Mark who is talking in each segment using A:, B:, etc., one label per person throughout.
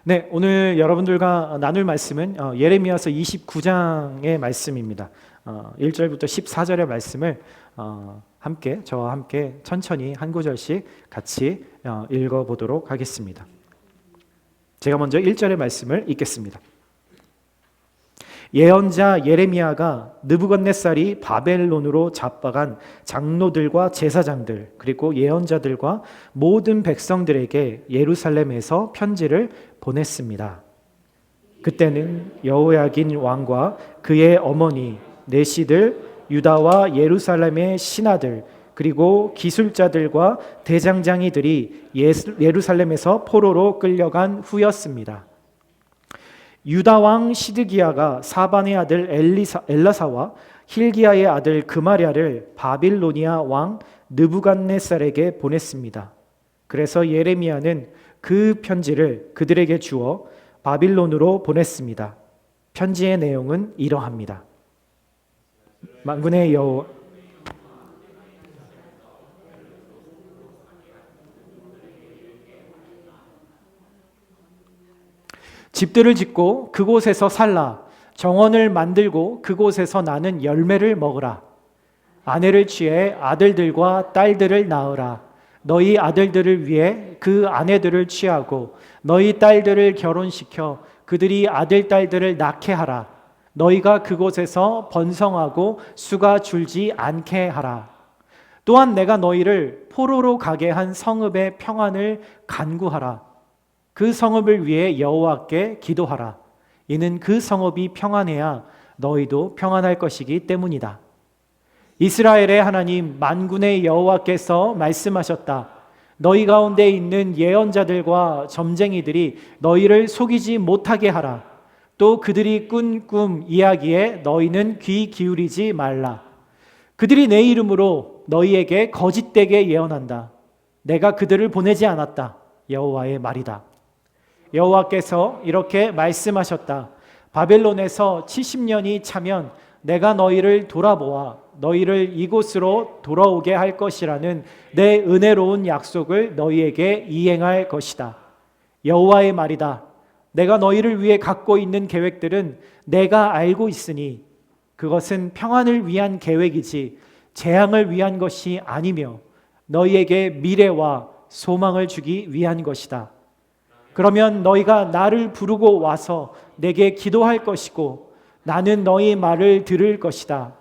A: 네, 오늘 여러분들과 나눌 말씀은 예레미야서 29장의 말씀입니다. 1절부터 14절의 말씀을 저와 함께 천천히 한 구절씩 같이 읽어보도록 하겠습니다. 제가 먼저 1절의 말씀을 읽겠습니다. 예언자 예레미야가 느부갓네살이 바벨론으로 잡아간 장로들과 제사장들 그리고 예언자들과 모든 백성들에게 예루살렘에서 편지를 보냈습니다. 그때는 여호야긴 왕과 그의 어머니 내시들 유다와 예루살렘의 신하들 그리고 기술자들과 대장장이들이 예루살렘에서 포로로 끌려간 후였습니다. 유다 왕 시드기야가 사반의 아들 엘라사와 힐기야의 아들 그마랴를 바빌로니아 왕 느부갓네살에게 보냈습니다. 그래서 예레미야는 그 편지를 그들에게 주어 바빌론으로 보냈습니다. 편지의 내용은 이러합니다. 만군의 여호와 집들을 짓고 그곳에서 살라. 정원을 만들고 그곳에서 나는 열매를 먹으라. 아내를 취해 아들들과 딸들을 낳으라. 너희 아들들을 위해 그 아내들을 취하고 너희 딸들을 결혼시켜 그들이 아들, 딸들을 낳게 하라. 너희가 그곳에서 번성하고 수가 줄지 않게 하라. 또한 내가 너희를 포로로 가게 한 성읍의 평안을 간구하라. 그 성읍을 위해 여호와께 기도하라. 이는 그 성읍이 평안해야 너희도 평안할 것이기 때문이다. 이스라엘의 하나님 만군의 여호와께서 말씀하셨다. 너희 가운데 있는 예언자들과 점쟁이들이 너희를 속이지 못하게 하라. 또 그들이 꾼 꿈 이야기에 너희는 귀 기울이지 말라. 그들이 내 이름으로 너희에게 거짓되게 예언한다. 내가 그들을 보내지 않았다. 여호와의 말이다. 여호와께서 이렇게 말씀하셨다. 바벨론에서 70년이 차면 내가 너희를 돌아보아 너희를 이곳으로 돌아오게 할 것이라는 내 은혜로운 약속을 너희에게 이행할 것이다. 여호와의 말이다. 내가 너희를 위해 갖고 있는 계획들은 내가 알고 있으니 그것은 평안을 위한 계획이지 재앙을 위한 것이 아니며 너희에게 미래와 소망을 주기 위한 것이다. 그러면 너희가 나를 부르고 와서 내게 기도할 것이고 나는 너희 말을 들을 것이다.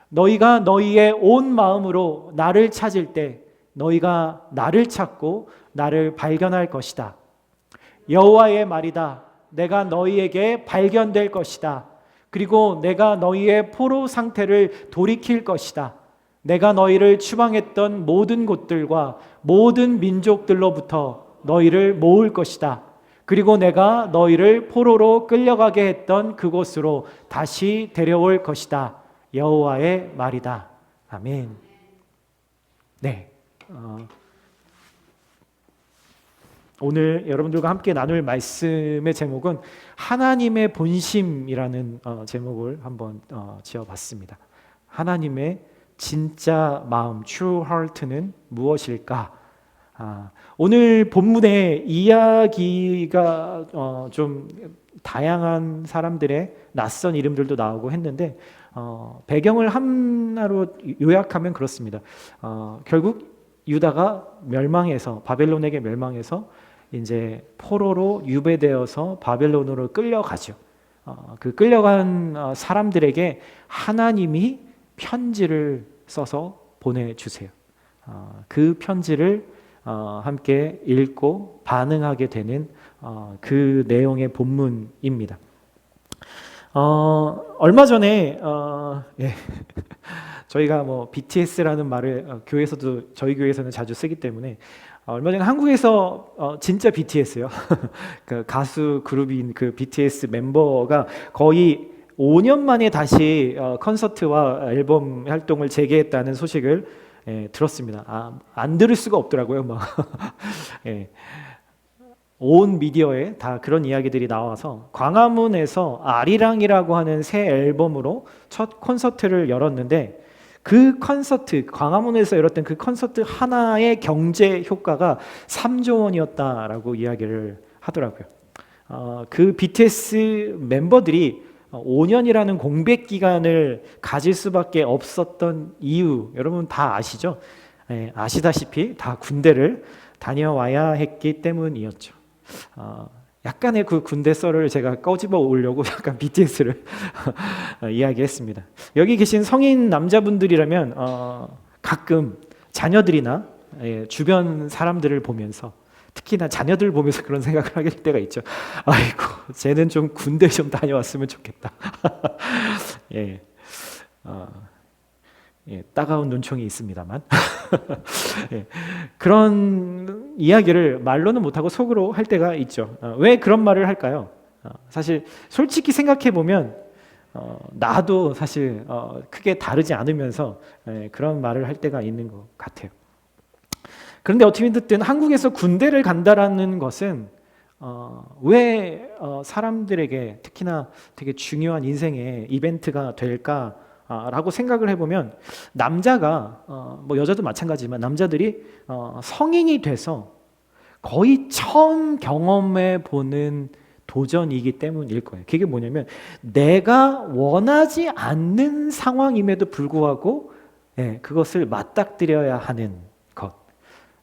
A: 너희가 너희의 온 마음으로 나를 찾을 때 너희가 나를 찾고 나를 발견할 것이다. 여호와의 말이다. 내가 너희에게 발견될 것이다. 그리고 내가 너희의 포로 상태를 돌이킬 것이다. 내가 너희를 추방했던 모든 곳들과 모든 민족들로부터 너희를 모을 것이다. 그리고 내가 너희를 포로로 끌려가게 했던 그곳으로 다시 데려올 것이다. 여호와의 말이다. 아멘. 네. 오늘 여러분들과 함께 나눌 말씀의 제목은 하나님의 본심이라는 제목을 한번 지어봤습니다. 하나님의 진짜 마음, true heart는 무엇일까? 오늘 본문의 이야기가 좀 다양한 사람들의 낯선 이름들도 나오고 했는데 배경을 하나로 요약하면 그렇습니다. 결국 유다가 멸망해서 바벨론에게 멸망해서 이제 포로로 유배되어서 바벨론으로 끌려가죠. 그 끌려간 사람들에게 하나님이 편지를 써서 보내주세요. 그 편지를 함께 읽고 반응하게 되는 그 내용의 본문입니다. 얼마 전에 저희가 BTS라는 말을 교회에서도 저희 교회에서는 자주 쓰기 때문에 얼마 전에 한국에서 진짜 BTS요. 그 가수 그룹인 그 BTS 멤버가 거의 5년 만에 다시 콘서트와 앨범 활동을 재개했다는 소식을 들었습니다. 안 들을 수가 없더라고요. 온 미디어에 다 그런 이야기들이 나와서 광화문에서 아리랑이라고 하는 새 앨범으로 첫 콘서트를 열었는데 그 콘서트, 광화문에서 열었던 그 콘서트 하나의 경제 효과가 3조 원이었다라고 이야기를 하더라고요. 그 BTS 멤버들이 5년이라는 공백 기간을 가질 수밖에 없었던 이유 여러분 다 아시죠? 예, 아시다시피 다 군대를 다녀와야 했기 때문이었죠. 약간의 그 군대 썰을 제가 꺼집어 오려고 약간 BTS를 이야기했습니다. 여기 계신 성인 남자분들이라면 가끔 자녀들이나 주변 사람들을 보면서 특히나 자녀들 보면서 그런 생각을 하게 될 때가 있죠. 아이고, 쟤는 좀 군대 좀 다녀왔으면 좋겠다. 예, 따가운 눈총이 있습니다만 예, 그런 이야기를 말로는 못하고 속으로 할 때가 있죠. 왜 그런 말을 할까요? 사실 솔직히 생각해 보면 나도 사실 크게 다르지 않으면서 그런 말을 할 때가 있는 것 같아요. 그런데 어떻게 됐든 한국에서 군대를 간다라는 것은 왜 사람들에게 특히나 되게 중요한 인생의 이벤트가 될까라고 생각을 해보면 남자가 뭐 여자도 마찬가지지만 남자들이 성인이 돼서 거의 처음 경험해 보는 도전이기 때문일 거예요. 그게 뭐냐면 내가 원하지 않는 상황임에도 불구하고 그것을 맞닥뜨려야 하는 것.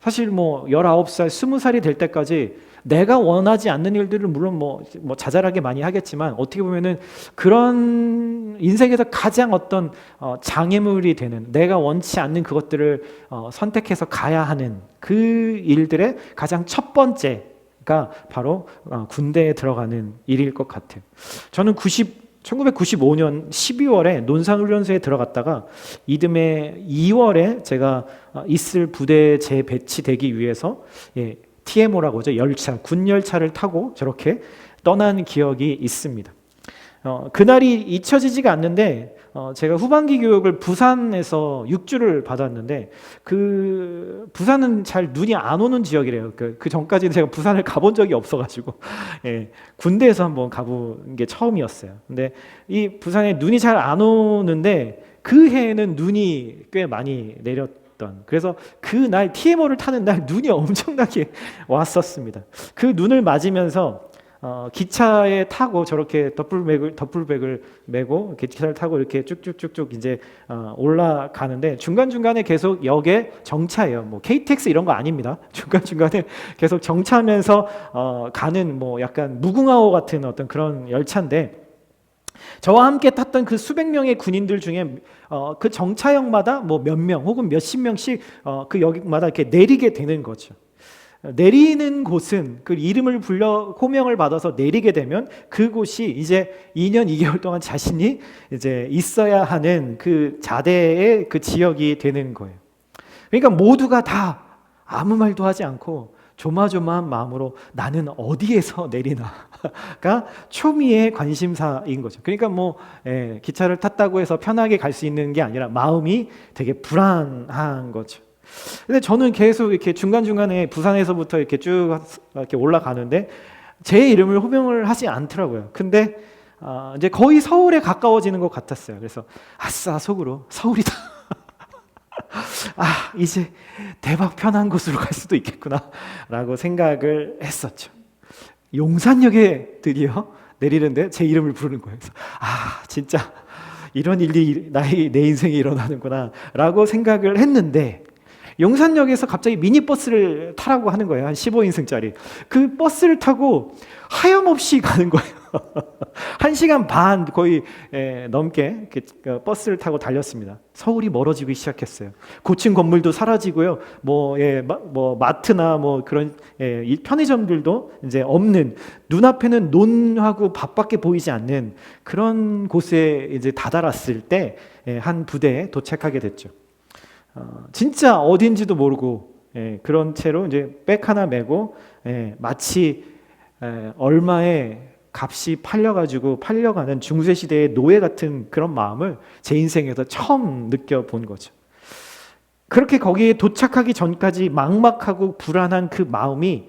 A: 사실 뭐 19살, 20살이 될 때까지 내가 원하지 않는 일들을 물론 뭐 자잘하게 많이 하겠지만 어떻게 보면은 그런 인생에서 가장 어떤 장애물이 되는 내가 원치 않는 그것들을 선택해서 가야 하는 그 일들의 가장 첫 번째가 바로 군대에 들어가는 일일 것 같아요. 저는 1995년 12월에 논산훈련소에 들어갔다가 이듬해 2월에 제가 있을 부대에 재배치되기 위해서 TMO라고 하죠. 열차, 군 열차를 타고 저렇게 떠난 기억이 있습니다. 그날이 잊혀지지가 않는데 제가 후반기 교육을 부산에서 6주를 받았는데 그 부산은 잘 눈이 안 오는 지역이래요. 그 전까지는 제가 부산을 가본 적이 없어가지고 군대에서 한번 가본 게 처음이었어요. 근데 이 부산에 눈이 잘 안 오는데 그 해에는 눈이 꽤 많이 내렸던 그래서 그날 TMO를 타는 날 눈이 엄청나게 왔었습니다. 그 눈을 맞으면서 기차에 타고 저렇게 더블백을 메고 기차를 타고 이렇게 쭉쭉쭉쭉 이제 올라가는데 중간중간에 계속 역에 정차해요. 뭐 KTX 이런 거 아닙니다. 중간중간에 계속 정차하면서 가는 뭐 약간 무궁화호 같은 어떤 그런 열차인데 저와 함께 탔던 그 수백 명의 군인들 중에 그 정차역마다 뭐 몇 명 혹은 몇십 명씩 그 역마다 이렇게 내리게 되는 거죠. 내리는 곳은 그 이름을 불려 호명을 받아서 내리게 되면 그곳이 이제 2년 2개월 동안 자신이 이제 있어야 하는 그 자대의 그 지역이 되는 거예요. 그러니까 모두가 다 아무 말도 하지 않고 조마조마한 마음으로 나는 어디에서 내리나가 초미의 관심사인 거죠. 그러니까 뭐 기차를 탔다고 해서 편하게 갈 수 있는 게 아니라 마음이 되게 불안한 거죠. 근데 저는 계속 이렇게 중간중간에 부산에서부터 이렇게 쭉 이렇게 올라가는데 제 이름을 호명을 하지 않더라고요. 근데 이제 거의 서울에 가까워지는 것 같았어요. 그래서 아싸 속으로 서울이다. 이제 대박 편한 곳으로 갈 수도 있겠구나 라고 생각을 했었죠. 용산역에 드디어 내리는데 제 이름을 부르는 거예요. 그래서 진짜 이런 일이 내 인생에 일어나는구나 라고 생각을 했는데 용산역에서 갑자기 미니버스를 타라고 하는 거예요. 한 15인승짜리. 그 버스를 타고 하염없이 가는 거예요. 1시간 반 거의 넘게 버스를 타고 달렸습니다. 서울이 멀어지기 시작했어요. 고층 건물도 사라지고요. 뭐 마트나 뭐 그런 이 편의점들도 이제 없는 눈앞에는 논하고 밭밖에 보이지 않는 그런 곳에 이제 다다랐을 때 한 부대에 도착하게 됐죠. 진짜 어딘지도 모르고 그런 채로 이제 백 하나 메고 마치 얼마의 값이 팔려가는 중세시대의 노예 같은 그런 마음을 제 인생에서 처음 느껴본 거죠. 그렇게 거기에 도착하기 전까지 막막하고 불안한 그 마음이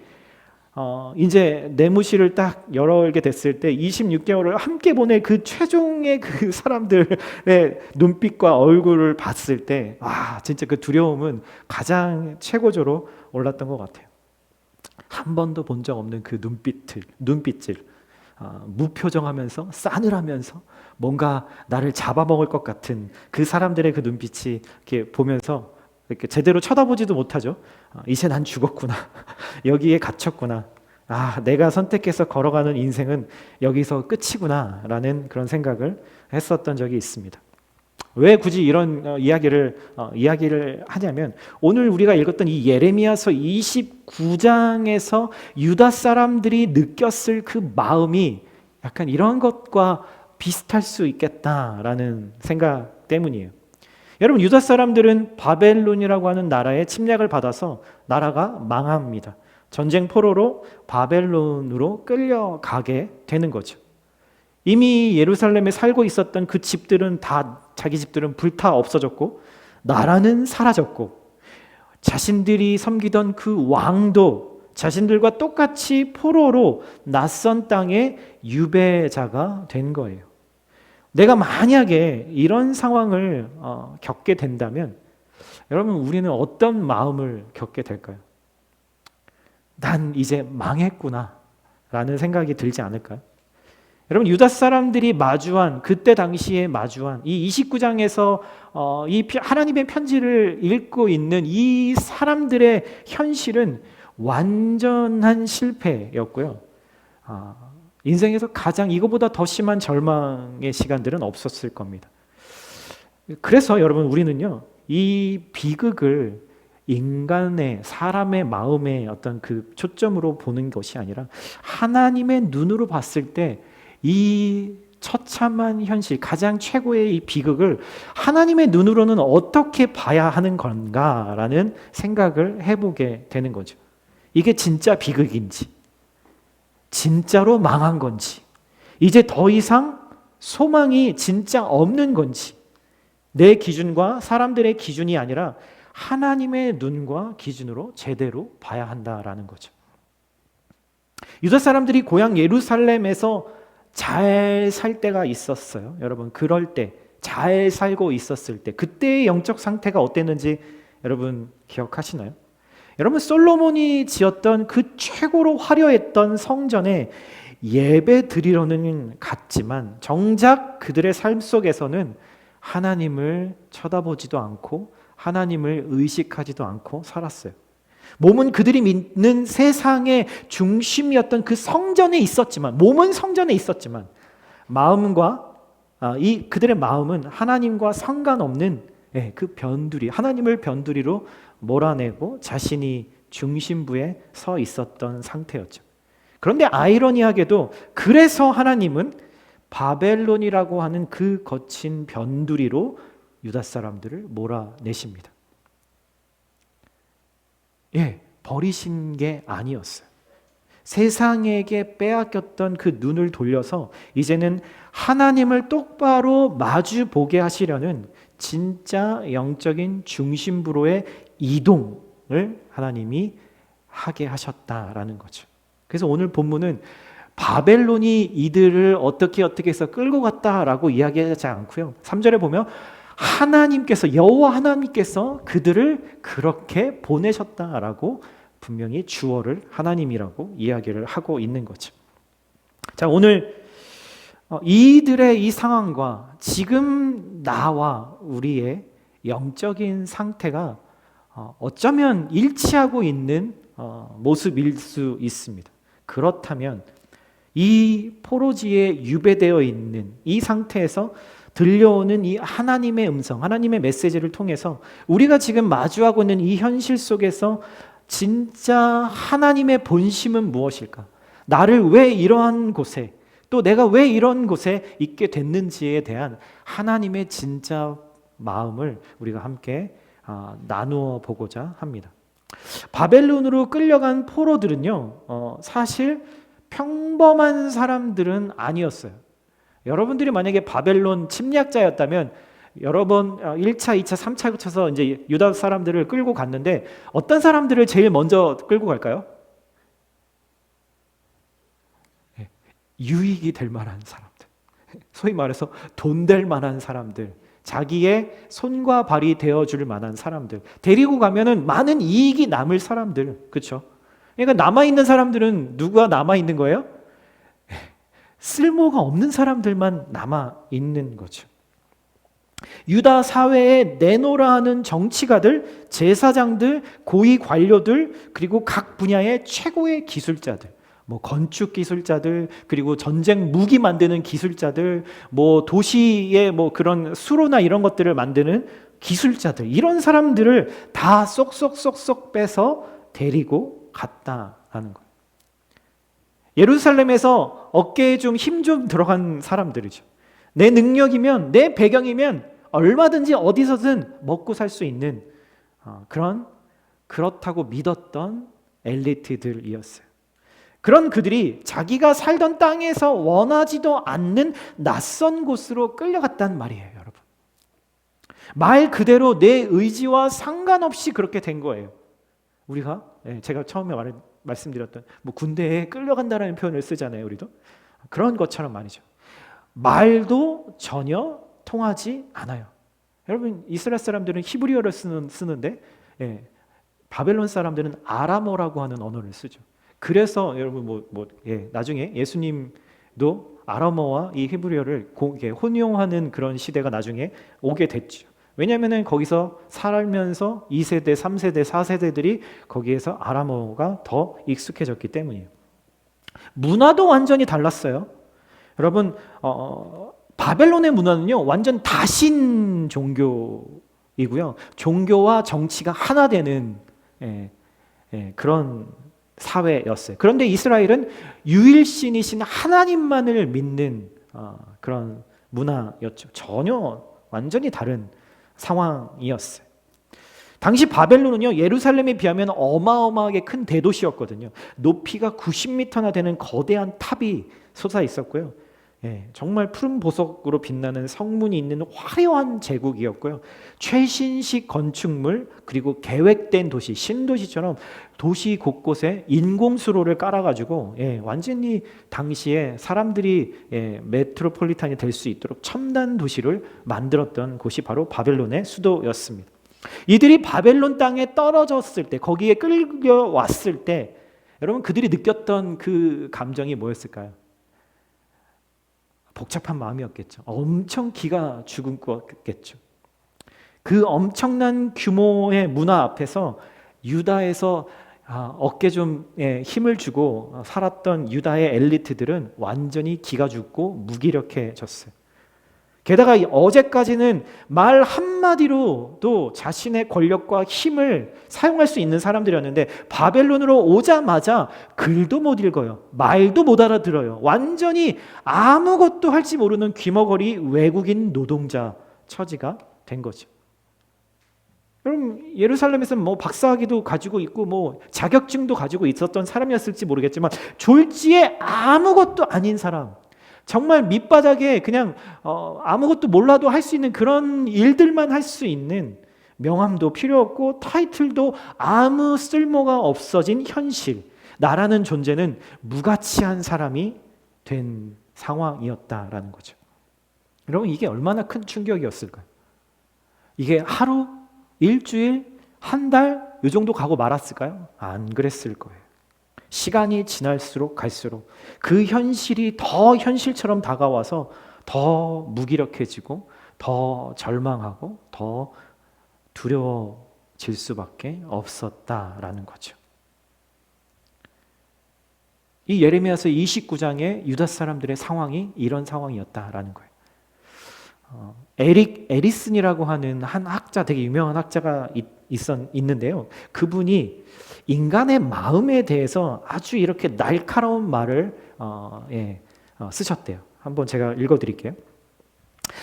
A: 이제 내무실을 딱 열게 됐을 때 26개월을 함께 보낼 그 최종의 그 사람들의 눈빛과 얼굴을 봤을 때 진짜 그 두려움은 가장 최고조로 올랐던 것 같아요. 한 번도 본 적 없는 그 눈빛질 무표정하면서 싸늘하면서 뭔가 나를 잡아먹을 것 같은 그 사람들의 그 눈빛이 이렇게 보면서 이렇게 제대로 쳐다보지도 못하죠. 이제 난 죽었구나. 여기에 갇혔구나. 내가 선택해서 걸어가는 인생은 여기서 끝이구나 라는 그런 생각을 했었던 적이 있습니다. 왜 굳이 이런 이야기를 하냐면, 오늘 우리가 읽었던 이 예레미야서 29장에서 유다 사람들이 느꼈을 그 마음이 약간 이런 것과 비슷할 수 있겠다라는 생각 때문이에요. 여러분, 유다 사람들은 바벨론이라고 하는 나라의 침략을 받아서 나라가 망합니다. 전쟁 포로로 바벨론으로 끌려가게 되는 거죠. 이미 예루살렘에 살고 있었던 그 집들은 다, 자기 집들은 불타 없어졌고 나라는 사라졌고 자신들이 섬기던 그 왕도 자신들과 똑같이 포로로 낯선 땅의 유배자가 된 거예요. 내가 만약에 이런 상황을 겪게 된다면 여러분, 우리는 어떤 마음을 겪게 될까요? 난 이제 망했구나 라는 생각이 들지 않을까요? 여러분, 유다 사람들이 마주한, 그때 당시에 마주한 이 29장에서 이 하나님의 편지를 읽고 있는 이 사람들의 현실은 완전한 실패였고요. 인생에서 가장 이거보다 더 심한 절망의 시간들은 없었을 겁니다. 그래서 여러분, 우리는요, 이 비극을 인간의, 사람의 마음의 어떤 그 초점으로 보는 것이 아니라 하나님의 눈으로 봤을 때 이 처참한 현실, 가장 최고의 이 비극을 하나님의 눈으로는 어떻게 봐야 하는 건가라는 생각을 해보게 되는 거죠. 이게 진짜 비극인지, 진짜로 망한 건지, 이제 더 이상 소망이 진짜 없는 건지, 내 기준과 사람들의 기준이 아니라 하나님의 눈과 기준으로 제대로 봐야 한다라는 거죠. 유다 사람들이 고향 예루살렘에서 잘 살 때가 있었어요. 여러분, 그럴 때, 잘 살고 있었을 때, 그때의 영적 상태가 어땠는지 여러분 기억하시나요? 여러분, 솔로몬이 지었던 그 최고로 화려했던 성전에 예배 드리러는 갔지만 정작 그들의 삶 속에서는 하나님을 쳐다보지도 않고 하나님을 의식하지도 않고 살았어요. 몸은 그들이 믿는 세상의 중심이었던 그 성전에 있었지만, 몸은 성전에 있었지만 마음과 그들의 마음은 하나님과 상관없는 그 변두리, 하나님을 변두리로 몰아내고 자신이 중심부에 서 있었던 상태였죠. 그런데 아이러니하게도 그래서 하나님은 바벨론이라고 하는 그 거친 변두리로 유다 사람들을 몰아내십니다. 버리신 게 아니었어요. 세상에게 빼앗겼던 그 눈을 돌려서 이제는 하나님을 똑바로 마주 보게 하시려는 진짜 영적인 중심부로의 이동을 하나님이 하게 하셨다라는 거죠. 그래서 오늘 본문은 바벨론이 이들을 어떻게 해서 끌고 갔다라고 이야기하지 않고요. 3절에 보면 하나님께서, 여호와 하나님께서 그들을 그렇게 보내셨다라고 분명히 주어를 하나님이라고 이야기를 하고 있는 거죠. 자, 오늘 이들의 이 상황과 지금 나와 우리의 영적인 상태가 어쩌면 일치하고 있는 모습일 수 있습니다. 그렇다면 이 포로지에 유배되어 있는 이 상태에서 들려오는 이 하나님의 음성, 하나님의 메시지를 통해서 우리가 지금 마주하고 있는 이 현실 속에서 진짜 하나님의 본심은 무엇일까? 나를 왜 이러한 곳에, 또 내가 왜 이런 곳에 있게 됐는지에 대한 하나님의 진짜 마음을 우리가 함께 나누어 보고자 합니다. 바벨론으로 끌려간 포로들은요, 사실 평범한 사람들은 아니었어요. 여러분들이 만약에 바벨론 침략자였다면 여러 번 1차, 2차, 3차 거쳐서 이제 유다 사람들을 끌고 갔는데 어떤 사람들을 제일 먼저 끌고 갈까요? 유익이 될 만한 사람들, 소위 말해서 돈 될 만한 사람들, 자기의 손과 발이 되어줄 만한 사람들, 데리고 가면은 많은 이익이 남을 사람들, 그렇죠? 그러니까 남아있는 사람들은 누가 남아있는 거예요? 쓸모가 없는 사람들만 남아 있는 거죠. 유다 사회에 내노라 하는 정치가들, 제사장들, 고위 관료들, 그리고 각 분야의 최고의 기술자들, 뭐 건축 기술자들, 그리고 전쟁 무기 만드는 기술자들, 뭐 도시의 뭐 그런 수로나 이런 것들을 만드는 기술자들, 이런 사람들을 다 쏙쏙쏙쏙 빼서 데리고 갔다라는 거예요. 예루살렘에서 어깨에 좀 힘 좀 들어간 사람들이죠. 내 능력이면, 내 배경이면 얼마든지 어디서든 먹고 살 수 있는 그렇다고 믿었던 엘리트들이었어요. 그런 그들이 자기가 살던 땅에서 원하지도 않는 낯선 곳으로 끌려갔단 말이에요, 여러분. 말 그대로 내 의지와 상관없이 그렇게 된 거예요. 우리가 제가 처음에 말씀드렸던 뭐 군대에 끌려간다라는 표현을 쓰잖아요, 우리도. 그런 것처럼 말이죠. 말도 전혀 통하지 않아요. 여러분, 이스라엘 사람들은 히브리어를 쓰는데 바벨론 사람들은 아람어라고 하는 언어를 쓰죠. 그래서 여러분 나중에 예수님도 아람어와 이 히브리어를 혼용하는 그런 시대가 나중에 오게 됐죠. 왜냐하면 거기서 살면서 2세대, 3세대, 4세대들이 거기에서 아람어가 더 익숙해졌기 때문이에요. 문화도 완전히 달랐어요. 여러분, 바벨론의 문화는요, 완전 다신 종교이고요, 종교와 정치가 하나 되는 그런 사회였어요. 그런데 이스라엘은 유일신이신 하나님만을 믿는 그런 문화였죠. 전혀 완전히 다른 상황이었어요. 당시 바벨론은요, 예루살렘에 비하면 어마어마하게 큰 대도시였거든요. 높이가 90m나 되는 거대한 탑이 솟아 있었고요. 정말 푸른 보석으로 빛나는 성문이 있는 화려한 제국이었고요. 최신식 건축물, 그리고 계획된 도시, 신도시처럼 도시 곳곳에 인공수로를 깔아가지고 완전히 당시에 사람들이 메트로폴리탄이 될 수 있도록 첨단 도시를 만들었던 곳이 바로 바벨론의 수도였습니다. 이들이 바벨론 땅에 떨어졌을 때, 거기에 끌려왔을 때 여러분, 그들이 느꼈던 그 감정이 뭐였을까요? 복잡한 마음이었겠죠. 엄청 기가 죽은 거겠죠. 그 엄청난 규모의 문화 앞에서 유다에서 어깨 좀 힘을 주고 살았던 유다의 엘리트들은 완전히 기가 죽고 무기력해졌어요. 게다가 어제까지는 말 한마디로도 자신의 권력과 힘을 사용할 수 있는 사람들이었는데 바벨론으로 오자마자 글도 못 읽어요. 말도 못 알아들어요. 완전히 아무것도 할지 모르는 귀머거리 외국인 노동자 처지가 된 거죠. 여러분, 예루살렘에서는 뭐 박사학위도 가지고 있고 뭐 자격증도 가지고 있었던 사람이었을지 모르겠지만 졸지에 아무것도 아닌 사람, 정말 밑바닥에 그냥 아무것도 몰라도 할 수 있는 그런 일들만 할 수 있는, 명함도 필요 없고 타이틀도 아무 쓸모가 없어진 현실, 나라는 존재는 무가치한 사람이 된 상황이었다라는 거죠. 여러분, 이게 얼마나 큰 충격이었을까요? 이게 하루, 일주일, 한 달 이 정도 가고 말았을까요? 안 그랬을 거예요. 시간이 지날수록 갈수록 그 현실이 더 현실처럼 다가와서 더 무기력해지고 더 절망하고 더 두려워질 수밖에 없었다라는 거죠. 이 예레미야서 29장의 유다 사람들의 상황이 이런 상황이었다라는 거예요. 에릭 에리슨이라고 하는 한 학자, 되게 유명한 학자가 있는데요. 그분이 인간의 마음에 대해서 아주 이렇게 날카로운 말을 쓰셨대요. 한번 제가 읽어드릴게요.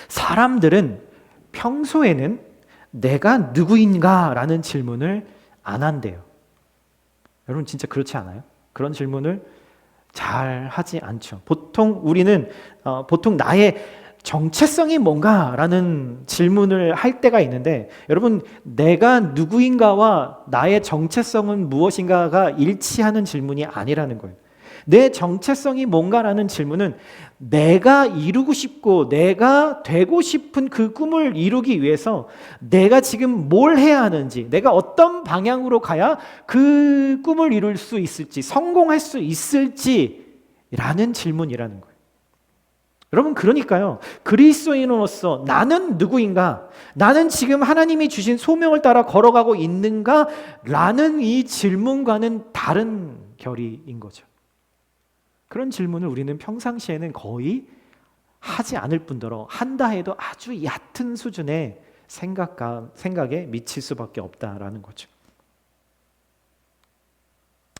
A: 사람들은 평소에는 내가 누구인가? 라는 질문을 안 한대요. 여러분, 진짜 그렇지 않아요? 그런 질문을 잘 하지 않죠. 보통 우리는 보통 나의 정체성이 뭔가라는 질문을 할 때가 있는데, 여러분, 내가 누구인가와 나의 정체성은 무엇인가가 일치하는 질문이 아니라는 거예요. 내 정체성이 뭔가라는 질문은 내가 이루고 싶고 내가 되고 싶은 그 꿈을 이루기 위해서 내가 지금 뭘 해야 하는지, 내가 어떤 방향으로 가야 그 꿈을 이룰 수 있을지, 성공할 수 있을지라는 질문이라는 거예요. 여러분, 그러니까요, 그리스도인으로서 나는 누구인가? 나는 지금 하나님이 주신 소명을 따라 걸어가고 있는가? 라는 이 질문과는 다른 결의인 거죠. 그런 질문을 우리는 평상시에는 거의 하지 않을 뿐더러 한다 해도 아주 얕은 수준의 생각에 미칠 수밖에 없다라는 거죠.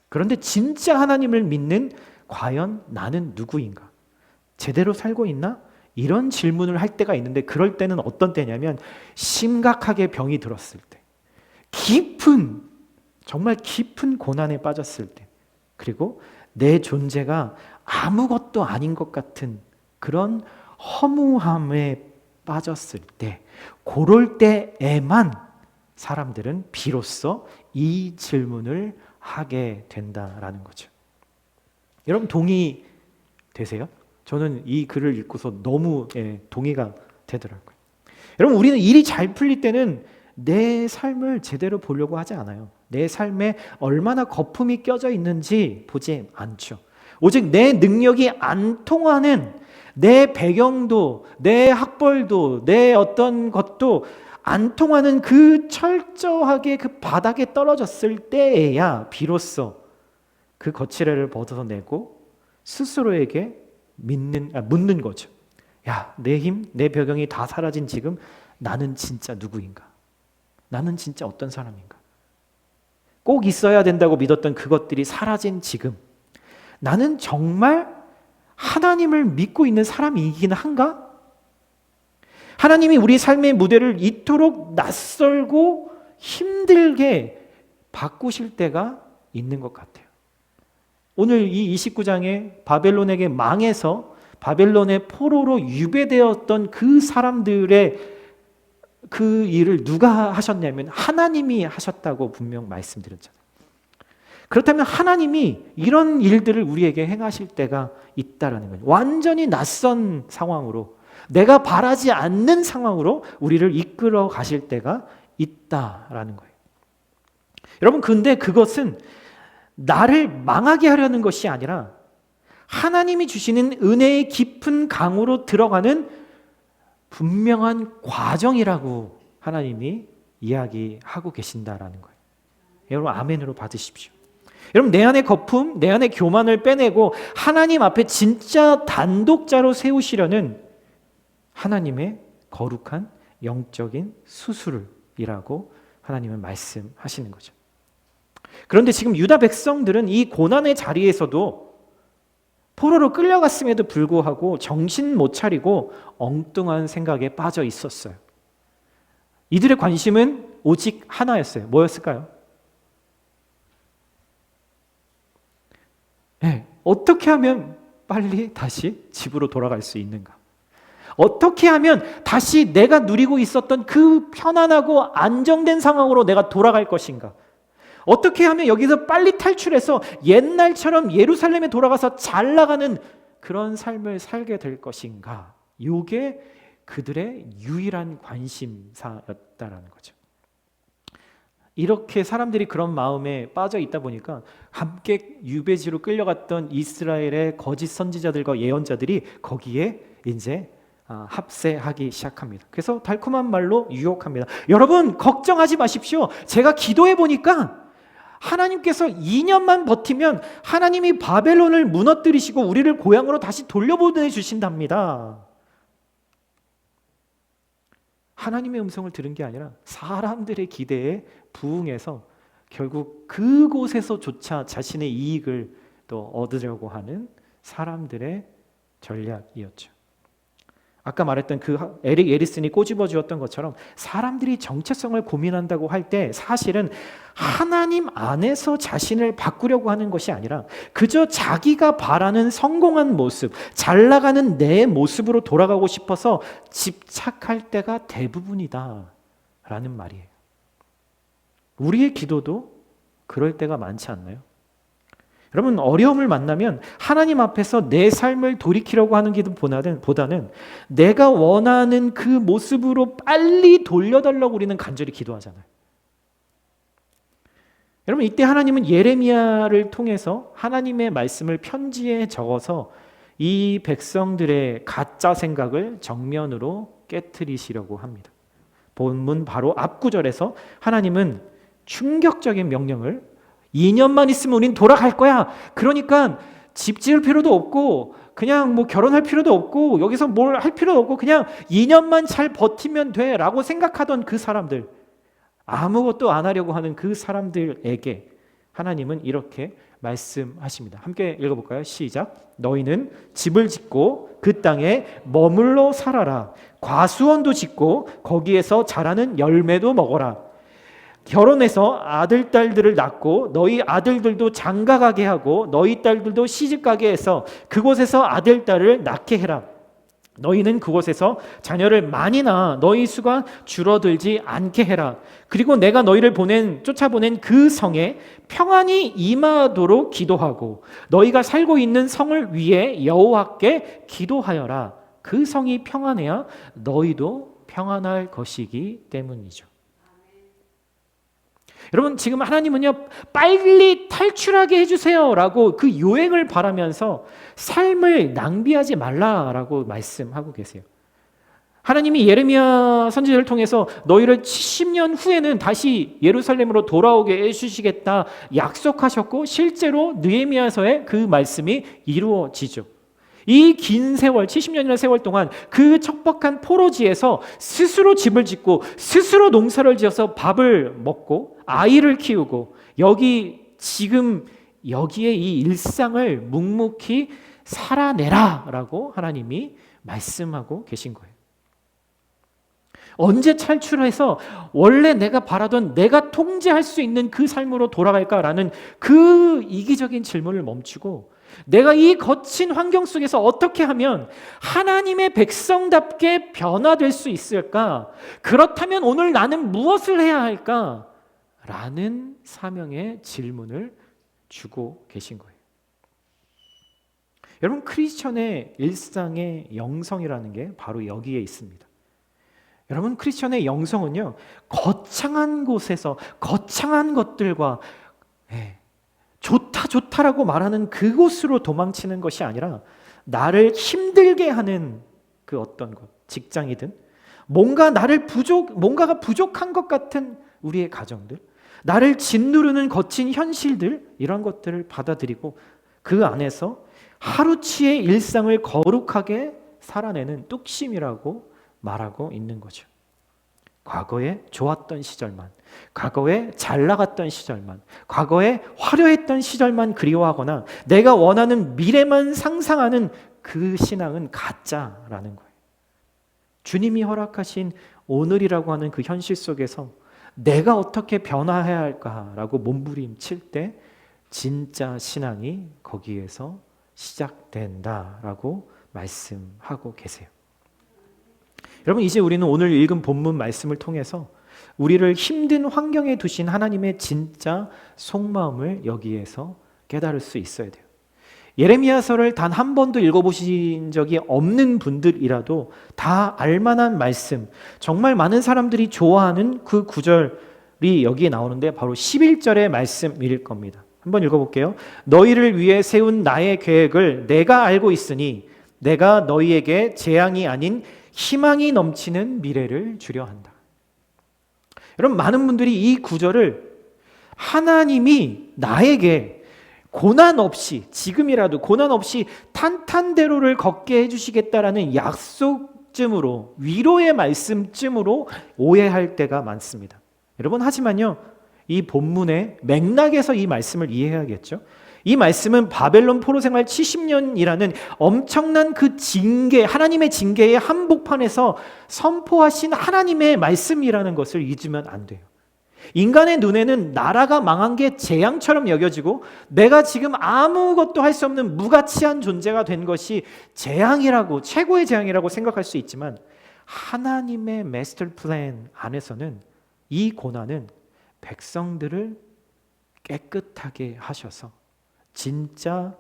A: 그런데 진짜 하나님을 믿는 과연 나는 누구인가? 제대로 살고 있나? 이런 질문을 할 때가 있는데, 그럴 때는 어떤 때냐면 심각하게 병이 들었을 때, 정말 깊은 고난에 빠졌을 때, 그리고 내 존재가 아무것도 아닌 것 같은 그런 허무함에 빠졌을 때, 그럴 때에만 사람들은 비로소 이 질문을 하게 된다라는 거죠. 여러분, 동의되세요? 저는 이 글을 읽고서 너무 동의가 되더라고요. 여러분, 우리는 일이 잘 풀릴 때는 내 삶을 제대로 보려고 하지 않아요. 내 삶에 얼마나 거품이 껴져 있는지 보지 않죠. 오직 내 능력이 안 통하는, 내 배경도, 내 학벌도, 내 어떤 것도 안 통하는 그 철저하게 그 바닥에 떨어졌을 때에야 비로소 그 거칠애를 벗어내고 스스로에게 묻는 거죠. 야, 내 힘, 내 배경이 다 사라진 지금 나는 진짜 누구인가? 나는 진짜 어떤 사람인가? 꼭 있어야 된다고 믿었던 그것들이 사라진 지금 나는 정말 하나님을 믿고 있는 사람이긴 한가? 하나님이 우리 삶의 무대를 이토록 낯설고 힘들게 바꾸실 때가 있는 것 같아요. 오늘 이 29장에 바벨론에게 망해서 바벨론의 포로로 유배되었던 그 사람들의 그 일을 누가 하셨냐면 하나님이 하셨다고 분명 말씀드렸잖아요. 그렇다면 하나님이 이런 일들을 우리에게 행하실 때가 있다라는 거예요. 완전히 낯선 상황으로, 내가 바라지 않는 상황으로 우리를 이끌어 가실 때가 있다라는 거예요. 여러분, 근데 그것은 나를 망하게 하려는 것이 아니라 하나님이 주시는 은혜의 깊은 강으로 들어가는 분명한 과정이라고 하나님이 이야기하고 계신다라는 거예요. 여러분, 아멘으로 받으십시오. 여러분, 내 안의 거품, 내 안의 교만을 빼내고 하나님 앞에 진짜 단독자로 세우시려는 하나님의 거룩한 영적인 수술이라고 하나님은 말씀하시는 거죠. 그런데 지금 유다 백성들은 이 고난의 자리에서도 포로로 끌려갔음에도 불구하고 정신 못 차리고 엉뚱한 생각에 빠져 있었어요. 이들의 관심은 오직 하나였어요. 뭐였을까요? 어떻게 하면 빨리 다시 집으로 돌아갈 수 있는가? 어떻게 하면 다시 내가 누리고 있었던 그 편안하고 안정된 상황으로 내가 돌아갈 것인가? 어떻게 하면 여기서 빨리 탈출해서 옛날처럼 예루살렘에 돌아가서 잘 나가는 그런 삶을 살게 될 것인가? 이게 그들의 유일한 관심사였다라는 거죠. 이렇게 사람들이 그런 마음에 빠져 있다 보니까 함께 유배지로 끌려갔던 이스라엘의 거짓 선지자들과 예언자들이 거기에 이제 합세하기 시작합니다. 그래서 달콤한 말로 유혹합니다. 여러분, 걱정하지 마십시오. 제가 기도해 보니까 하나님께서 2년만 버티면 하나님이 바벨론을 무너뜨리시고 우리를 고향으로 다시 돌려보내주신답니다. 하나님의 음성을 들은 게 아니라 사람들의 기대에 부응해서 결국 그곳에서조차 자신의 이익을 또 얻으려고 하는 사람들의 전략이었죠. 아까 말했던 그 에릭 에리슨이 꼬집어 주었던 것처럼 사람들이 정체성을 고민한다고 할 때 사실은 하나님 안에서 자신을 바꾸려고 하는 것이 아니라 그저 자기가 바라는 성공한 모습, 잘 나가는 내 모습으로 돌아가고 싶어서 집착할 때가 대부분이다 라는 말이에요. 우리의 기도도 그럴 때가 많지 않나요? 여러분, 어려움을 만나면 하나님 앞에서 내 삶을 돌이키려고 하는 기도보다는 내가 원하는 그 모습으로 빨리 돌려달라고 우리는 간절히 기도하잖아요. 여러분, 이때 하나님은 예레미야를 통해서 하나님의 말씀을 편지에 적어서 이 백성들의 가짜 생각을 정면으로 깨트리시려고 합니다. 본문 바로 앞 구절에서 하나님은 충격적인 명령을 2년만 있으면 우린 돌아갈 거야. 그러니까 집 지을 필요도 없고 그냥 뭐 결혼할 필요도 없고 여기서 뭘 할 필요도 없고 그냥 2년만 잘 버티면 돼 라고 생각하던 그 사람들, 아무것도 안 하려고 하는 그 사람들에게 하나님은 이렇게 말씀하십니다. 함께 읽어볼까요? 시작. 너희는 집을 짓고 그 땅에 머물러 살아라. 과수원도 짓고 거기에서 자라는 열매도 먹어라. 결혼해서 아들, 딸들을 낳고 너희 아들들도 장가가게 하고 너희 딸들도 시집가게 해서 그곳에서 아들, 딸을 낳게 해라. 너희는 그곳에서 자녀를 많이 낳아 너희 수가 줄어들지 않게 해라. 그리고 내가 너희를 쫓아보낸 그 성에 평안이 임하도록 기도하고 너희가 살고 있는 성을 위해 여호와께 기도하여라. 그 성이 평안해야 너희도 평안할 것이기 때문이죠. 여러분, 지금 하나님은요, 빨리 탈출하게 해주세요 라고 그 요행을 바라면서 삶을 낭비하지 말라라고 말씀하고 계세요. 하나님이 예레미야 선지자를 통해서 너희를 70년 후에는 다시 예루살렘으로 돌아오게 해주시겠다 약속하셨고, 실제로 느헤미야서에 그 말씀이 이루어지죠. 이 긴 세월, 70년이라는 세월 동안 그 척박한 포로지에서 스스로 집을 짓고 스스로 농사를 지어서 밥을 먹고 아이를 키우고 지금 여기에 이 일상을 묵묵히 살아내라 라고 하나님이 말씀하고 계신 거예요. 언제 탈출해서 원래 내가 바라던 내가 통제할 수 있는 그 삶으로 돌아갈까라는 그 이기적인 질문을 멈추고 내가 이 거친 환경 속에서 어떻게 하면 하나님의 백성답게 변화될 수 있을까? 그렇다면 오늘 나는 무엇을 해야 할까? 라는 사명의 질문을 주고 계신 거예요. 여러분, 크리스천의 일상의 영성이라는 게 바로 여기에 있습니다. 여러분, 크리스천의 영성은요, 거창한 곳에서 거창한 것들과 좋다라고 말하는 그곳으로 도망치는 것이 아니라 나를 힘들게 하는 그 어떤 것, 직장이든 뭔가가 부족한 것 같은 우리의 가정들, 나를 짓누르는 거친 현실들, 이런 것들을 받아들이고 그 안에서 하루치의 일상을 거룩하게 살아내는 뚝심이라고 말하고 있는 거죠. 과거에 좋았던 시절만, 과거에 잘 나갔던 시절만, 과거에 화려했던 시절만 그리워하거나 내가 원하는 미래만 상상하는 그 신앙은 가짜라는 거예요. 주님이 허락하신 오늘이라고 하는 그 현실 속에서 내가 어떻게 변화해야 할까라고 몸부림칠 때 진짜 신앙이 거기에서 시작된다라고 말씀하고 계세요. 여러분, 이제 우리는 오늘 읽은 본문 말씀을 통해서 우리를 힘든 환경에 두신 하나님의 진짜 속마음을 여기에서 깨달을 수 있어야 돼요. 예레미야서를 단 한 번도 읽어보신 적이 없는 분들이라도 다 알만한 말씀, 정말 많은 사람들이 좋아하는 그 구절이 여기에 나오는데 바로 11절의 말씀일 겁니다. 한번 읽어볼게요. 너희를 위해 세운 나의 계획을 내가 알고 있으니 내가 너희에게 재앙이 아닌 희망이 넘치는 미래를 주려 한다. 여러분, 많은 분들이 이 구절을 하나님이 나에게 고난 없이, 지금이라도 고난 없이 탄탄대로를 걷게 해주시겠다라는 약속쯤으로, 위로의 말씀쯤으로 오해할 때가 많습니다. 여러분, 하지만요, 이 본문의 맥락에서 이 말씀을 이해해야겠죠. 이 말씀은 바벨론 포로 생활 70년이라는 엄청난 그 징계, 하나님의 징계의 한복판에서 선포하신 하나님의 말씀이라는 것을 잊으면 안 돼요. 인간의 눈에는 나라가 망한 게 재앙처럼 여겨지고 내가 지금 아무것도 할 수 없는 무가치한 존재가 된 것이 재앙이라고, 최고의 재앙이라고 생각할 수 있지만 하나님의 마스터 플랜 안에서는 이 고난은 백성들을 깨끗하게 하셔서 진짜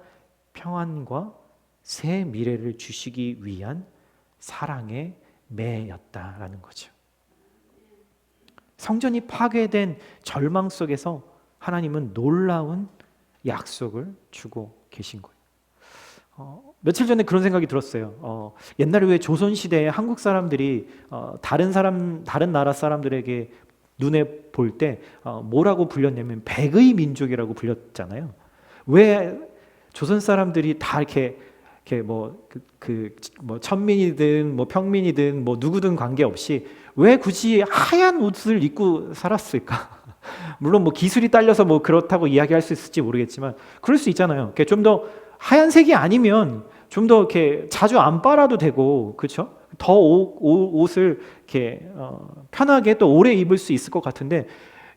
A: 평안과 새 미래를 주시기 위한 사랑의 매였다라는 거죠. 성전이 파괴된 절망 속에서 하나님은 놀라운 약속을 주고 계신 거예요. 며칠 전에 그런 생각이 들었어요. 옛날에 왜 조선시대에 한국 사람들이 다른 나라 사람들에게 눈에 볼 때 뭐라고 불렸냐면 백의 민족이라고 불렸잖아요. 왜 조선 사람들이 다 이렇게 뭐 천민이든 뭐 평민이든 뭐 누구든 관계없이 왜 굳이 하얀 옷을 입고 살았을까? 물론 뭐 기술이 딸려서 뭐 그렇다고 이야기할 수 있을지 모르겠지만 그럴 수 있잖아요. 좀 더 하얀색이 아니면 좀 더 이렇게 자주 안 빨아도 되고, 그렇죠? 더 옷을 이렇게 편하게 또 오래 입을 수 있을 것 같은데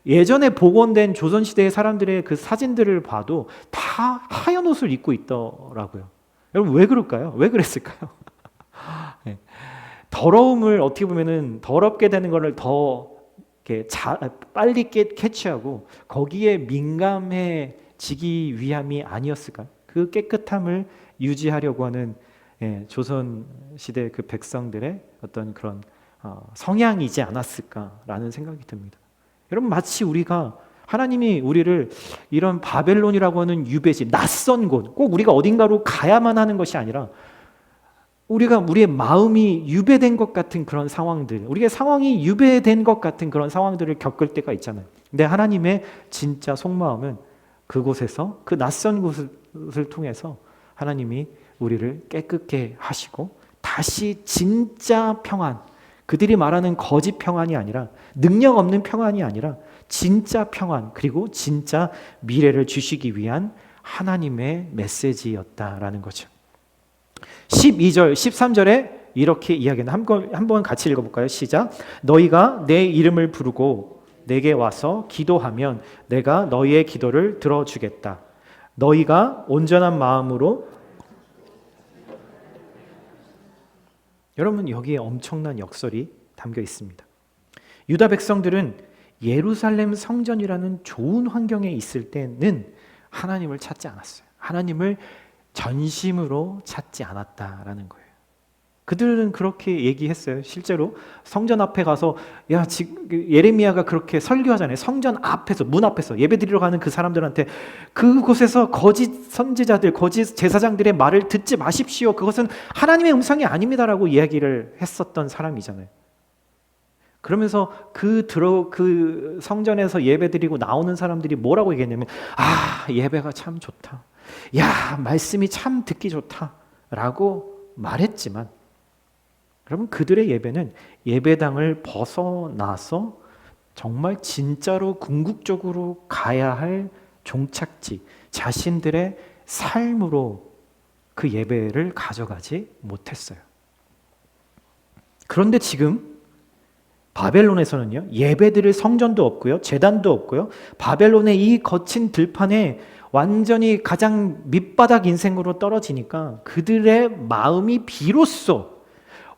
A: 예전에 복원된 조선시대의 사람들의 그 사진들을 봐도 다 하얀 옷을 입고 있더라고요. 여러분 왜 그럴까요? 왜 그랬을까요? 네. 더러움을 어떻게 보면은 더럽게 되는 거를 더 이렇게 빨리 캐치하고 거기에 민감해지기 위함이 아니었을까요? 그 깨끗함을 유지하려고 하는 조선 시대 그 백성들의 어떤 그런 성향이지 않았을까라는 생각이 듭니다. 여러분 마치 우리가 하나님이 우리를 이런 바벨론이라고 하는 유배지, 낯선 곳, 꼭 우리가 어딘가로 가야만 하는 것이 아니라 우리의 마음이 유배된 것 같은 그런 상황들, 우리의 상황이 유배된 것 같은 그런 상황들을 겪을 때가 있잖아요. 근데 하나님의 진짜 속마음은 그곳에서, 그 낯선 곳을 통해서 하나님이 우리를 깨끗게 하시고 다시 진짜 평안, 그들이 말하는 거짓 평안이 아니라, 능력 없는 평안이 아니라 진짜 평안, 그리고 진짜 미래를 주시기 위한 하나님의 메시지였다라는 거죠. 12절, 13절에 이렇게 이야기는 한번 같이 읽어볼까요? 시작. 너희가 내 이름을 부르고 내게 와서 기도하면 내가 너희의 기도를 들어주겠다. 너희가 온전한 마음으로. 여러분 여기에 엄청난 역설이 담겨 있습니다. 유다 백성들은 예루살렘 성전이라는 좋은 환경에 있을 때는 하나님을 찾지 않았어요. 하나님을 전심으로 찾지 않았다라는 거예요. 그들은 그렇게 얘기했어요. 실제로 성전 앞에 가서 지금 예레미야가 그렇게 설교하잖아요. 성전 앞에서, 문 앞에서 예배드리러 가는 그 사람들한테 그곳에서 거짓 선지자들, 거짓 제사장들의 말을 듣지 마십시오. 그것은 하나님의 음성이 아닙니다라고 이야기를 했었던 사람이잖아요. 그러면서 그 성전에서 예배드리고 나오는 사람들이 뭐라고 얘기했냐면 예배가 참 좋다. 말씀이 참 듣기 좋다라고 말했지만 여러분 그들의 예배는 예배당을 벗어나서 정말 진짜로 궁극적으로 가야 할 종착지, 자신들의 삶으로 그 예배를 가져가지 못했어요. 그런데 지금 바벨론에서는요, 예배드릴 성전도 없고요, 제단도 없고요, 바벨론의 이 거친 들판에 완전히 가장 밑바닥 인생으로 떨어지니까 그들의 마음이 비로소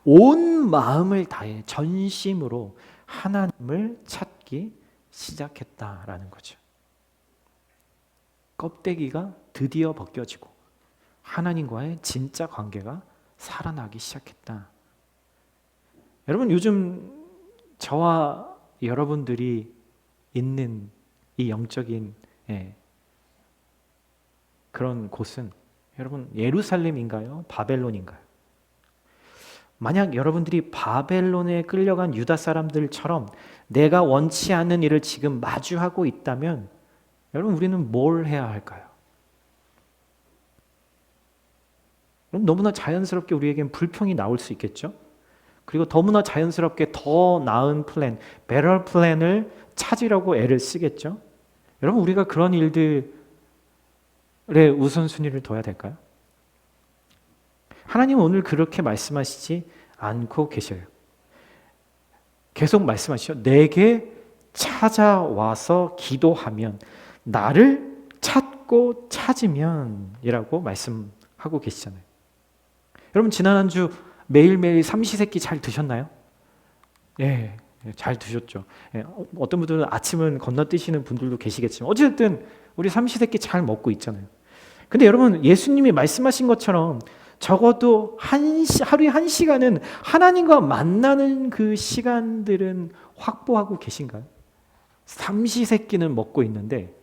A: 온 마음을 다해 전심으로 하나님을 찾기 시작했다라는 거죠. 껍데기가 드디어 벗겨지고 하나님과의 진짜 관계가 살아나기 시작했다. 여러분 요즘 저와 여러분들이 있는 이 영적인 그런 곳은 여러분 예루살렘인가요? 바벨론인가요? 만약 여러분들이 바벨론에 끌려간 유다 사람들처럼 내가 원치 않는 일을 지금 마주하고 있다면 여러분 우리는 뭘 해야 할까요? 너무나 자연스럽게 우리에겐 불평이 나올 수 있겠죠? 그리고 너무나 자연스럽게 더 나은 플랜, better 플랜을 찾으려고 애를 쓰겠죠? 여러분 우리가 그런 일들의 우선순위를 둬야 될까요? 하나님은 오늘 그렇게 말씀하시지 않고 계셔요. 계속 말씀하시죠. 내게 찾아와서 기도하면 나를 찾고 찾으면 이라고 말씀하고 계시잖아요. 여러분 지난 한 주 매일매일 삼시세끼 잘 드셨나요? 예, 잘 드셨죠. 어떤 분들은 아침은 건너뛰시는 분들도 계시겠지만 어쨌든 우리 삼시세끼 잘 먹고 있잖아요. 근데 여러분 예수님이 말씀하신 것처럼 적어도 하루에 1시간은 하나님과 만나는 그 시간들은 확보하고 계신가요? 삼시세끼는 먹고 있는데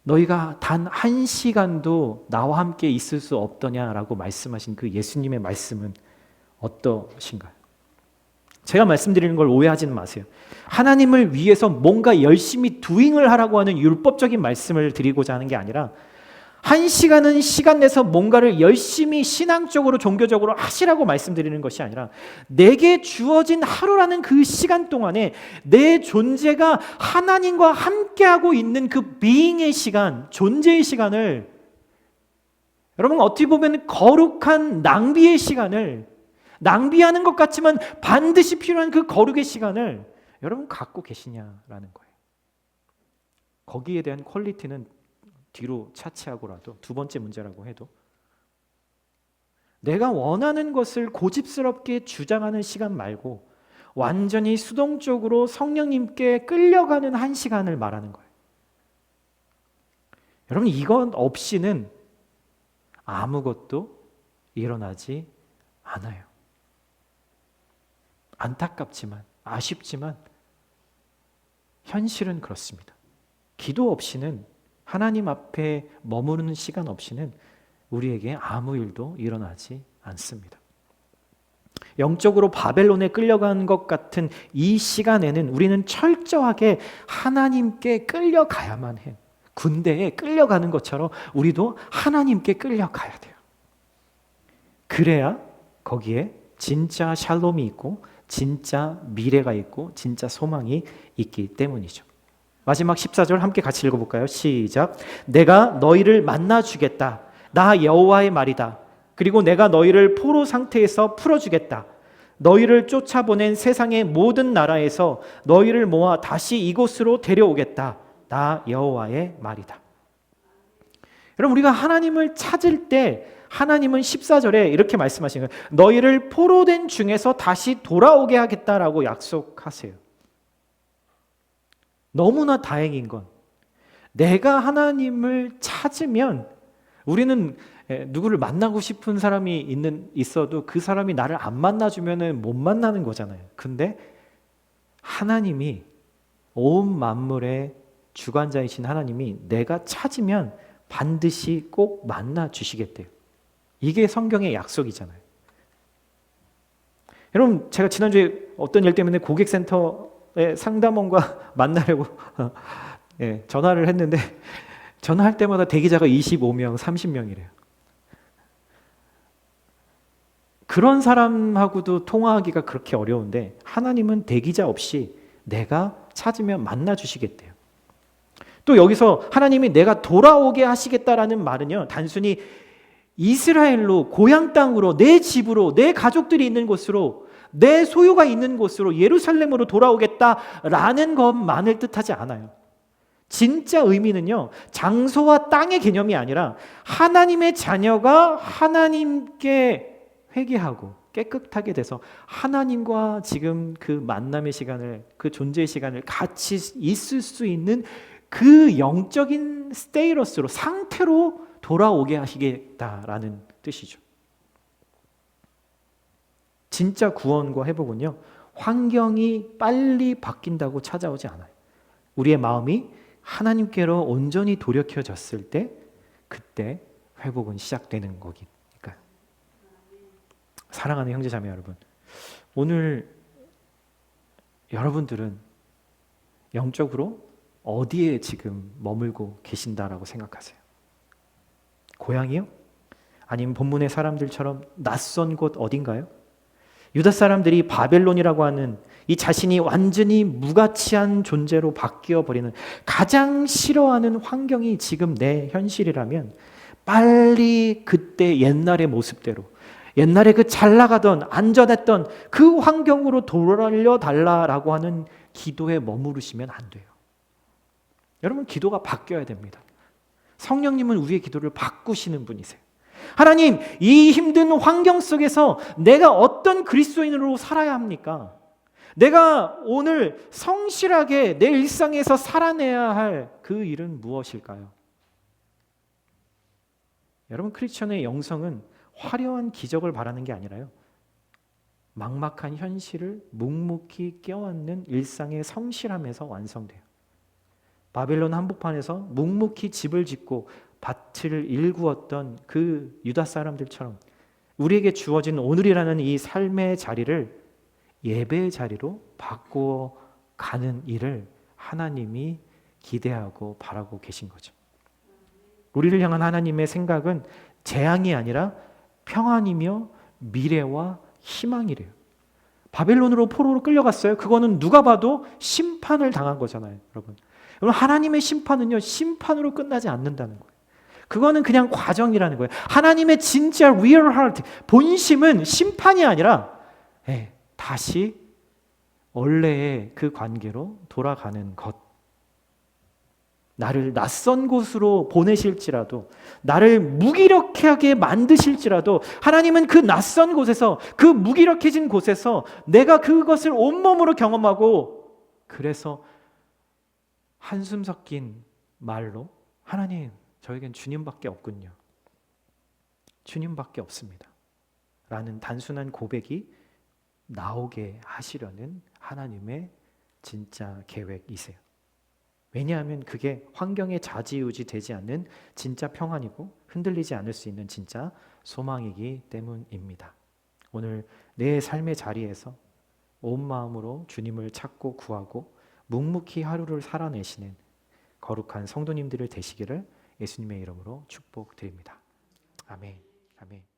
A: 너희가 단 한 시간도 나와 함께 있을 수 없더냐라고 말씀하신 그 예수님의 말씀은 어떠신가요? 제가 말씀드리는 걸 오해하지는 마세요. 하나님을 위해서 뭔가 열심히 doing을 하라고 하는 율법적인 말씀을 드리고자 하는 게 아니라 한 시간은 시간 내서 뭔가를 열심히 신앙적으로 종교적으로 하시라고 말씀드리는 것이 아니라 내게 주어진 하루라는 그 시간 동안에 내 존재가 하나님과 함께하고 있는 그 being의 시간, 존재의 시간을, 여러분 어떻게 보면 거룩한 낭비의 시간을, 낭비하는 것 같지만 반드시 필요한 그 거룩의 시간을 여러분 갖고 계시냐라는 거예요. 거기에 대한 퀄리티는 뒤로 차치하고라도 두 번째 문제라고 해도 내가 원하는 것을 고집스럽게 주장하는 시간 말고 완전히 수동적으로 성령님께 끌려가는 한 시간을 말하는 거예요. 여러분 이건 없이는 아무것도 일어나지 않아요. 안타깝지만 아쉽지만 현실은 그렇습니다. 기도 없이는, 하나님 앞에 머무르는 시간 없이는 우리에게 아무 일도 일어나지 않습니다. 영적으로 바벨론에 끌려간 것 같은 이 시간에는 우리는 철저하게 하나님께 끌려가야만 해요. 군대에 끌려가는 것처럼 우리도 하나님께 끌려가야 돼요. 그래야 거기에 진짜 샬롬이 있고 진짜 미래가 있고 진짜 소망이 있기 때문이죠. 마지막 14절 함께 같이 읽어볼까요? 시작. 내가 너희를 만나주겠다. 나 여호와의 말이다. 그리고 내가 너희를 포로 상태에서 풀어주겠다. 너희를 쫓아보낸 세상의 모든 나라에서 너희를 모아 다시 이곳으로 데려오겠다. 나 여호와의 말이다. 여러분 우리가 하나님을 찾을 때 하나님은 14절에 이렇게 말씀하시는 거예요. 너희를 포로된 중에서 다시 돌아오게 하겠다라고 약속하세요. 너무나 다행인 건 내가 하나님을 찾으면 우리는 누구를 만나고 싶은 사람이 있어도 그 사람이 나를 안 만나주면 못 만나는 거잖아요. 근데 하나님이 온 만물의 주관자이신 하나님이 내가 찾으면 반드시 꼭 만나주시겠대요. 이게 성경의 약속이잖아요. 여러분 제가 지난주에 어떤 일 때문에 고객센터의 상담원과 만나려고 전화를 했는데 전화할 때마다 대기자가 25명, 30명이래요. 그런 사람하고도 통화하기가 그렇게 어려운데 하나님은 대기자 없이 내가 찾으면 만나주시겠대요. 또 여기서 하나님이 내가 돌아오게 하시겠다라는 말은요, 단순히 이스라엘로, 고향 땅으로, 내 집으로, 내 가족들이 있는 곳으로, 내 소유가 있는 곳으로, 예루살렘으로 돌아오겠다라는 것만을 뜻하지 않아요. 진짜 의미는요, 장소와 땅의 개념이 아니라 하나님의 자녀가 하나님께 회개하고 깨끗하게 돼서 하나님과 지금 그 만남의 시간을, 그 존재의 시간을 같이 있을 수 있는 그 영적인 스테이러스로, 상태로 돌아오게 하시겠다라는 뜻이죠. 진짜 구원과 회복은요, 환경이 빨리 바뀐다고 찾아오지 않아요. 우리의 마음이 하나님께로 온전히 돌이켜졌을 때 그때 회복은 시작되는 거니까요. 사랑하는 형제자매 여러분, 오늘 여러분들은 영적으로 어디에 지금 머물고 계신다라고 생각하세요? 고향이요? 아니면 본문의 사람들처럼 낯선 곳 어딘가요? 유다 사람들이 바벨론이라고 하는 이 자신이 완전히 무가치한 존재로 바뀌어버리는 가장 싫어하는 환경이 지금 내 현실이라면 빨리 그때 옛날의 모습대로, 옛날에 그 잘 나가던 안전했던 그 환경으로 돌려달라고 하는 기도에 머무르시면 안 돼요. 여러분 기도가 바뀌어야 됩니다. 성령님은 우리의 기도를 바꾸시는 분이세요. 하나님, 이 힘든 환경 속에서 내가 어떤 그리스도인으로 살아야 합니까? 내가 오늘 성실하게 내 일상에서 살아내야 할 그 일은 무엇일까요? 여러분 크리스천의 영성은 화려한 기적을 바라는 게 아니라요, 막막한 현실을 묵묵히 껴안는 일상의 성실함에서 완성돼요. 바벨론 한복판에서 묵묵히 집을 짓고 밭을 일구었던 그 유다 사람들처럼 우리에게 주어진 오늘이라는 이 삶의 자리를 예배의 자리로 바꾸어 가는 일을 하나님이 기대하고 바라고 계신 거죠. 우리를 향한 하나님의 생각은 재앙이 아니라 평안이며 미래와 희망이래요. 바벨론으로 포로로 끌려갔어요. 그거는 누가 봐도 심판을 당한 거잖아요, 여러분. 여러분, 하나님의 심판은요, 심판으로 끝나지 않는다는 거예요. 그거는 그냥 과정이라는 거예요. 하나님의 진짜 real heart, 본심은 심판이 아니라 다시 원래의 그 관계로 돌아가는 것. 나를 낯선 곳으로 보내실지라도, 나를 무기력하게 만드실지라도 하나님은 그 낯선 곳에서, 그 무기력해진 곳에서 내가 그것을 온몸으로 경험하고, 그래서 한숨 섞인 말로 하나님, 저에겐 주님밖에 없군요. 주님밖에 없습니다. 라는 단순한 고백이 나오게 하시려는 하나님의 진짜 계획이세요. 왜냐하면 그게 환경에 좌지우지 되지 않는 진짜 평안이고 흔들리지 않을 수 있는 진짜 소망이기 때문입니다. 오늘 내 삶의 자리에서 온 마음으로 주님을 찾고 구하고 묵묵히 하루를 살아내시는 거룩한 성도님들을 되시기를 예수님의 이름으로 축복드립니다. 아멘. 아멘.